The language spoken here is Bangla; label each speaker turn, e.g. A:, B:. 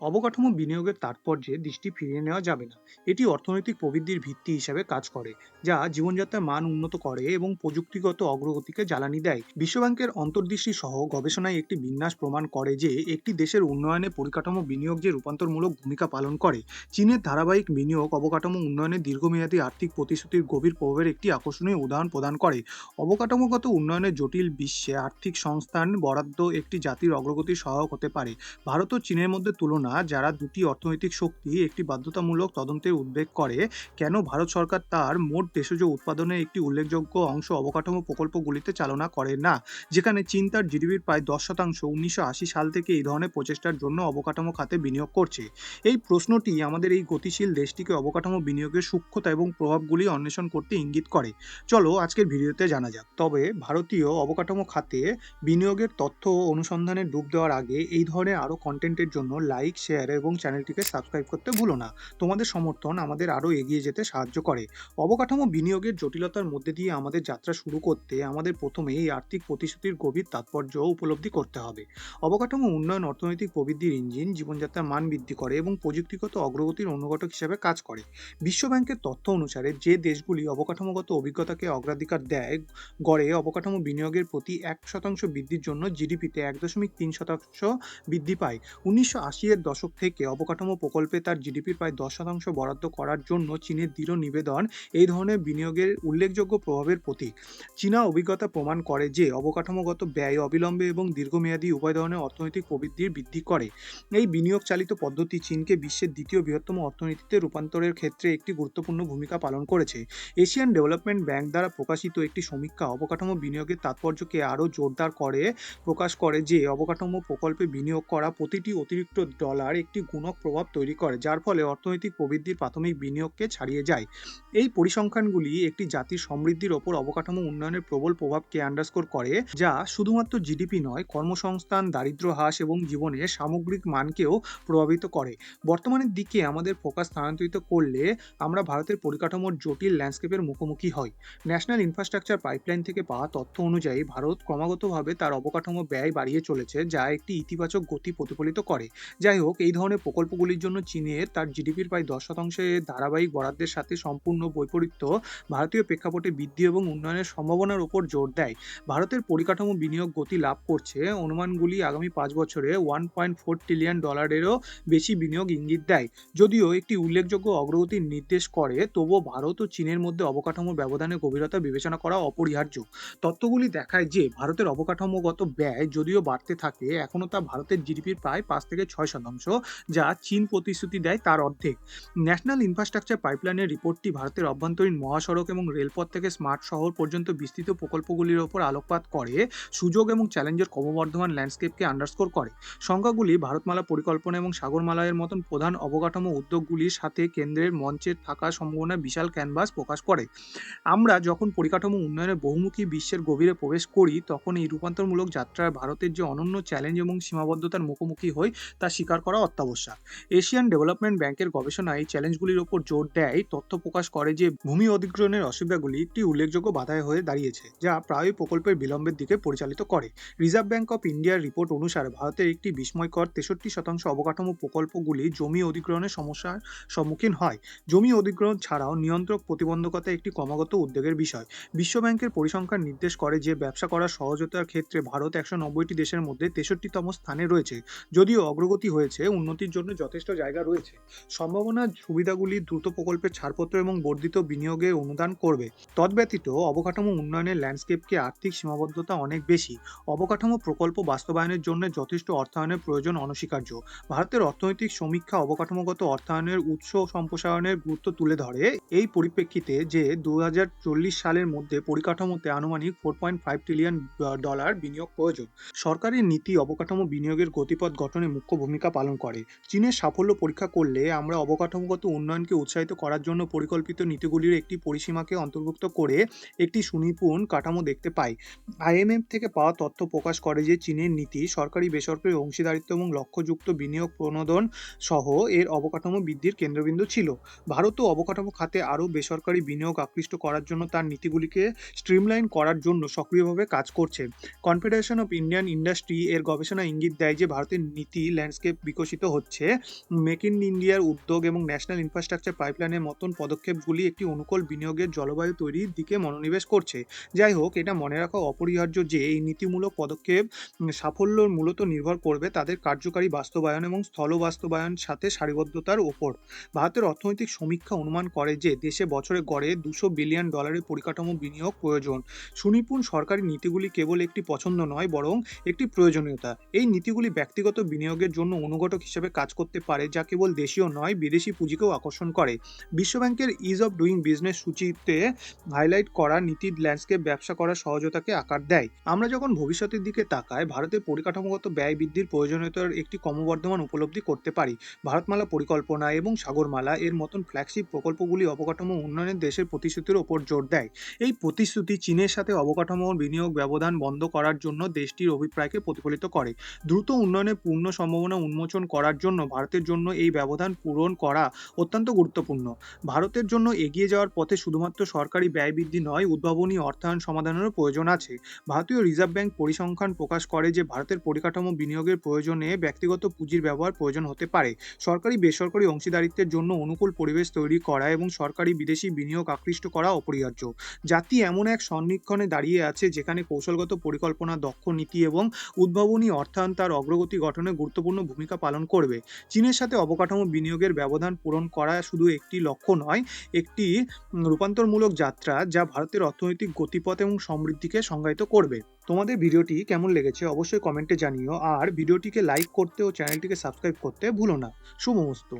A: অবকাঠামো বিনিয়োগের তাৎপর্যে দৃষ্টি ফিরিয়ে নেওয়া যাবে না। এটি অর্থনৈতিক প্রবৃদ্ধির ভিত্তি হিসাবে কাজ করে, যা জীবনযাত্রার মান উন্নত করে এবং প্রযুক্তিগত অগ্রগতিকে জ্বালানি দেয়। বিশ্বব্যাংকের অন্তর্দৃষ্টি সহ গবেষণায় একটি বিন্যাস প্রমাণ করে যে একটি দেশের উন্নয়নে পরিকাঠামো বিনিয়োগ যে রূপান্তরমূলক ভূমিকা পালন করে। চীনের ধারাবাহিক বিনিয়োগ অবকাঠামো উন্নয়নে দীর্ঘমেয়াদী আর্থিক প্রতিশ্রুতির গভীর প্রভাবের একটি আকর্ষণীয় উদাহরণ প্রদান করে। অবকাঠামোগত উন্নয়নের জটিল বিশ্বে আর্থিক সংস্থান বরাদ্দ একটি জাতির অগ্রগতির সহায়ক হতে পারে। ভারত ও চীনের মধ্যে তুলনা, যারা দুটি অর্থনৈতিক শক্তি, একটি বাধ্যতামূলক তদন্তের উদ্বেগ করে কেন ভারত সরকার তার মোট দেশজ উৎপাদনের একটি উল্লেখযোগ্য অংশ অবকাঠামো প্রকল্পগুলিতে চালনা করে না, যেখানে চীন তার জিডিপির প্রায় 10% 1980 সাল থেকে এই ধরনের প্রচেষ্টার জন্য অবকাঠামো খাতে বিনিয়োগ করছে। এই প্রশ্নটি আমাদের এই গতিশীল দেশটিকে অবকাঠামো বিনিয়োগের সূক্ষ্মতা এবং প্রভাবগুলি অন্বেষণ করতে ইঙ্গিত করে। চলো আজকের ভিডিওতে জানা যাক। তবে ভারতীয় অবকাঠামো খাতে বিনিয়োগের তথ্য ও অনুসন্ধানে ডুব দেওয়ার আগে এই ধরনের আরও কন্টেন্টের জন্য লাইক, শেয়ার এবং চ্যানেলটিকে সাবস্ক্রাইব করতে ভুলো না। তোমাদের সমর্থন আমাদের আরও এগিয়ে যেতে সাহায্য করে। অবকাঠামো বিনিয়োগের জটিলতার মধ্যে দিয়ে আমাদের যাত্রা শুরু করতে আমাদের প্রথমে এই আর্থিক প্রতিশ্রুতির গভীর তাৎপর্য উপলব্ধি করতে হবে। অবকাঠামো উন্নয়ন অর্থনৈতিক প্রবৃদ্ধির ইঞ্জিন, জীবনযাত্রার মান বৃদ্ধি করে এবং প্রযুক্তিগত অগ্রগতির অনুঘটক হিসেবে কাজ করে। বিশ্বব্যাংকের তথ্য অনুসারে যে দেশগুলি অবকাঠামোগত অভিজ্ঞতাকে অগ্রাধিকার দেয়, গড়ে অবকাঠামো বিনিয়োগের প্রতি 1% বৃদ্ধির জন্য জিডিপিতে 1.3% বৃদ্ধি পায়। 1980 এর দশক থেকে অবকাঠামো প্রকল্পে তার জিডিপির প্রায় 10% বরাদ্দ করার জন্য চীনের দৃঢ় নিবেদন এই ধরনের বিনিয়োগের উল্লেখযোগ্য প্রভাবের প্রতীক। চীনা অভিজ্ঞতা প্রমাণ করে যে অবকাঠামোগত ব্যয় অবিলম্বে এবং দীর্ঘমেয়াদী উভয় ধরনের অর্থনৈতিক প্রবৃদ্ধির বৃদ্ধি করে। এই বিনিয়োগ চালিত পদ্ধতি চীনকে বিশ্বের দ্বিতীয় বৃহত্তম অর্থনীতিতে রূপান্তরের ক্ষেত্রে একটি গুরুত্বপূর্ণ ভূমিকা পালন করেছে। এশিয়ান ডেভেলপমেন্ট ব্যাংক দ্বারা প্রকাশিত একটি সমীক্ষা অবকাঠামো বিনিয়োগের তাৎপর্যকে আরও জোরদার করে প্রকাশ করে যে অবকাঠামো প্রকল্পে বিনিয়োগ করা প্রতিটি অতিরিক্ত ডলার একটি গুণক প্রভাব তৈরি করে, যার ফলে অর্থনৈতিক প্রবৃদ্ধির প্রাথমিক বিনিয়োগকে ছাড়িয়ে যায়। এই পরিসংখ্যানগুলি একটি জাতির সমৃদ্ধির ওপর অবকাঠামো উন্নয়নের প্রবল প্রভাবকে আন্ডারস্কোর করে, যা শুধুমাত্র জিডিপি নয়, কর্মসংস্থান, দারিদ্র্য হ্রাস এবং জীবনের সামগ্রিক মানকেও প্রভাবিত করে। বর্তমানের দিকে আমাদের ফোকাস স্থানান্তরিত করলে আমরা ভারতের পরিকাঠামোর জটিল ল্যান্ডস্কেপের মুখোমুখি হই। ন্যাশনাল ইনফ্রাস্ট্রাকচার পাইপলাইন থেকে পাওয়া তথ্য অনুযায়ী ভারত ক্রমাগতভাবে তার অবকাঠামো ব্যয় বাড়িয়ে চলেছে, যা একটি ইতিবাচক গতি প্রতিফলিত করে। যাই হোক, এই ধরনের প্রকল্পগুলির জন্য চীনের তার জিডিপির প্রায় 10% ধারাবাহিক বরাদ্দের সাথে সম্পূর্ণ বৈপরীত্য ভারতীয় প্রেক্ষাপটে বৃদ্ধি এবং উন্নয়নের সম্ভাবনার উপর জোর দেয়। ভারতের পরিকাঠামো বিনিয়োগ গতি লাভ করছে, অনুমানগুলি আগামী 5 বছরে $1.4 ট্রিলিয়ন ডলারেরও বেশি বিনিয়োগ ইঙ্গিত দেয়। যদিও একটি উল্লেখযোগ্য অগ্রগতি নির্দেশ করে, তবুও ভারত ও চীনের মধ্যে অবকাঠামোর ব্যবধানের গভীরতা বিবেচনা করা অপরিহার্য। তথ্যগুলি দেখায় যে ভারতের অবকাঠামোগত ব্যয় যদিও বাড়তে থাকে, এখনও তা ভারতের জিডিপির প্রায় 5 থেকে 6%, যা চীন প্রতিশ্রুতি দেয় তার অর্ধেক। ন্যাশনাল ইনফ্রাস্ট্রাকচার পাইপলাইনের রিপোর্টটি ভারতের অভ্যন্তরীণ মহাসড়ক এবং রেলপথ থেকে স্মার্ট শহর পর্যন্ত বিস্তৃত প্রকল্পগুলির ওপর আলোকপাত করে, সুযোগ এবং চ্যালেঞ্জের ক্রমবর্ধমান ল্যান্ডস্কেপকে আন্ডারস্কোর করে। সংখ্যাগুলি ভারতমালা পরিকল্পনা এবং সাগরমালায়ের মতন প্রধান অবকাঠামো উদ্যোগগুলির সাথে কেন্দ্রের মঞ্চে থাকা সম্ভাবনা বিশাল ক্যানভাস প্রকাশ করে। আমরা যখন পরিকাঠামো উন্নয়নের বহুমুখী বিশ্বের গভীরে প্রবেশ করি, তখন এই রূপান্তরমূলক যাত্রায় ভারতের যে অনন্য চ্যালেঞ্জ এবং সীমাবদ্ধতার মুখোমুখি হই তা স্বীকার করা অত্যাবশ্যক। এশিয়ান ডেভেলপমেন্ট ব্যাংকের গবেষণা এই চ্যালেঞ্জগুলির উপর জোর দেয়। তথ্য প্রকাশ করে যে ভূমি অধিগ্রহণের অসুবিধাগুলি একটি উল্লেখযোগ্য বাধা হয়ে দাঁড়িয়েছে, যা প্রায়ই প্রকল্পের বিলম্বের দিকে পরিচালিত করে। রিজার্ভ ব্যাংক অফ ইন্ডিয়ার রিপোর্ট অনুসারে ভারতের একটি বিস্ময়কর 63% অবকাঠামো প্রকল্পগুলি জমি অধিগ্রহণের সমস্যার সম্মুখীন হয়। জমি অধিগ্রহণ ছাড়াও নিয়ন্ত্রক প্রতিবন্ধকতা একটি ক্রমাগত উদ্বেগের বিষয়। বিশ্বব্যাংকের পরিসংখ্যান নির্দেশ করে যে ব্যবসা করার সহজতার ক্ষেত্রে ভারত 190টি দেশের মধ্যে 63তম স্থানে রয়েছে। যদিও অগ্রগতি হয়েছে, উন্নতির জন্য যথেষ্ট জায়গা রয়েছে। সম্ভাবনার সুবিধাগুলি দ্রুত প্রকল্পের ছাড়পত্র এবং বর্ধিত বিনিয়োগে অনুদান করবে। তদ্ব্যতীত অবকাঠামো উন্নয়নের ল্যান্ডস্কেপকে আর্থিক সীমাবদ্ধতা অনেক বেশি। অবকাঠামো প্রকল্প বাস্তবায়নের জন্য যথেষ্ট অর্থায়নের প্রয়োজন অনস্বীকার্য। ভারতের অর্থনৈতিক সমীক্ষা অবকাঠামোগত অর্থায়নের উৎস সম্প্রসারণের গুরুত্ব তুলে ধরে, এই পরিপ্রেক্ষিতে যে 2040 সালের মধ্যে পরিকাঠামোতে আনুমানিক $4.5 ট্রিলিয়ন বিনিয়োগ প্রয়োজন। সরকারি নীতি অবকাঠামো বিনিয়োগের গতিপথ গঠনে মুখ্য ভূমিকা পালন করে। চীনের সাফল্য পরীক্ষা করলে আমরা অবকাঠামোগত উন্নয়নকে উৎসাহিত করার জন্য পরিকল্পিত নীতিগুলির একটি পরিসীমাকে অন্তর্ভুক্ত করে একটি সুনিপুণ কাঠামো দেখতে পাই। আইএমএফ থেকে পাওয়া তথ্য প্রকাশ করে যে চীনের নীতি সরকারি বেসরকারি অংশীদারিত্ব এবং লক্ষ্যযুক্ত বিনিয়োগ প্রণোদন সহ এর অবকাঠামো বৃদ্ধির কেন্দ্রবিন্দু ছিল। ভারতও অবকাঠামো খাতে আরও বেসরকারি বিনিয়োগ আকৃষ্ট করার জন্য তার নীতিগুলিকে স্ট্রিমলাইন করার জন্য সক্রিয়ভাবে কাজ করছে। কনফেডারেশন অফ ইন্ডিয়ান ইন্ডাস্ট্রি এর গবেষণা ইঙ্গিত দেয় যে ভারতের নীতি ল্যান্ডস্কেপ বিকশিত হচ্ছে। মেক ইন ইন্ডিয়ার উদ্যোগ এবং ন্যাশনাল ইনফ্রাস্ট্রাকচার পাইপলাইনের মতন পদক্ষেপগুলি একটি অনুকূল বিনিয়োগের জলবায়ু তৈরির দিকে মনোনিবেশ করছে। যাই হোক, এটা মনে রাখা অপরিহার্য যে এই নীতিমূলক পদক্ষেপ সাফল্য মূলত নির্ভর করবে তাদের কার্যকারী বাস্তবায়ন এবং স্থল বাস্তবায়ন সাথে সারিবদ্ধতার ওপর। ভারতের অর্থনৈতিক সমীক্ষা অনুমান করে যে দেশে বছরে গড়ে $200 বিলিয়ন পরিকাঠামো বিনিয়োগ প্রয়োজন। সুনিপুণ সরকারি নীতিগুলি কেবল একটি পছন্দ নয়, বরং একটি প্রয়োজনীয়তা। এই নীতিগুলি ব্যক্তিগত বিনিয়োগের জন্য অনুঘটক হিসেবে কাজ করতে পারে, যা কেবল দেশীয় নয়, বিদেশি পুঁজিকেও আকর্ষণ করে। বিশ্বব্যাংকের ইজ অফ ডুইং বিজনেস সূচিতে হাইলাইট করা নীতির ল্যান্ডস্কেপ ব্যবসা করার সহজতাকে আকার দেয়। আমরা যখন ভবিষ্যতের দিকে তাকাই, ভারতের পরিকাঠামোগত ব্যয় বৃদ্ধির প্রয়োজনীয়তার একটি ক্রমবর্ধমান উপলব্ধি করতে পারি। ভারতমালা পরিকল্পনা এবং সাগরমালা এর মতন ফ্ল্যাগশিপ প্রকল্পগুলি অবকাঠামো উন্নয়নের দেশের প্রতিশ্রুতির ওপর জোর দেয়। এই প্রতিশ্রুতি চীনের সাথে অবকাঠামো বিনিয়োগ ব্যবধান বন্ধ করার জন্য দেশটির অভিপ্রায়কে প্রতিফলিত করে। দ্রুত উন্নয়নের পূর্ণ সম্ভাবনা উন্মোচন করার জন্য ভারতের জন্য এই ব্যবধান পূরণ করা অত্যন্ত গুরুত্বপূর্ণ। ভারতের জন্য এগিয়ে যাওয়ার পথে শুধুমাত্র সরকারি ব্যয় বৃদ্ধি নয়, উদ্ভাবনী অর্থায়ন সমাধানেরও প্রয়োজন আছে। ভারতীয় রিজার্ভ ব্যাংক পরিসংখ্যান প্রকাশ করে যে ভারতের পরিকাঠামো বিনিয়োগের প্রয়োজনে ব্যক্তিগত পুঁজির ব্যবহার প্রয়োজন হতে পারে। সরকারি বেসরকারি অংশীদারিত্বের জন্য অনুকূল পরিবেশ তৈরি করা এবং সরকারি বিদেশি বিনিয়োগ আকৃষ্ট করা অপরিহার্য। জাতি এমন এক সন্নিক্ষণে দাঁড়িয়ে আছে যেখানে কৌশলগত পরিকল্পনা, দক্ষ নীতি এবং উদ্ভাবনী অর্থায়ন তার অগ্রগতি গঠনে গুরুত্বপূর্ণ ভূমিকা পালন করবে। চীনের সাথে অবকাঠামো বিনিয়োগের ব্যবধান পূরণ করা শুধু একটি লক্ষ্য নয়, একটি রূপান্তরমূলক যাত্রা যা ভারতের অর্থনৈতিক গতিপথ এবং সমৃদ্ধিকে সংজ্ঞায়িত করবে। তোমাদের ভিডিওটি কেমন লেগেছে অবশ্যই কমেন্টে জানিও, আর ভিডিওটিকে লাইক করতে ও চ্যানেলটিকে সাবস্ক্রাইব করতে ভুলো না। শুভমস্তু।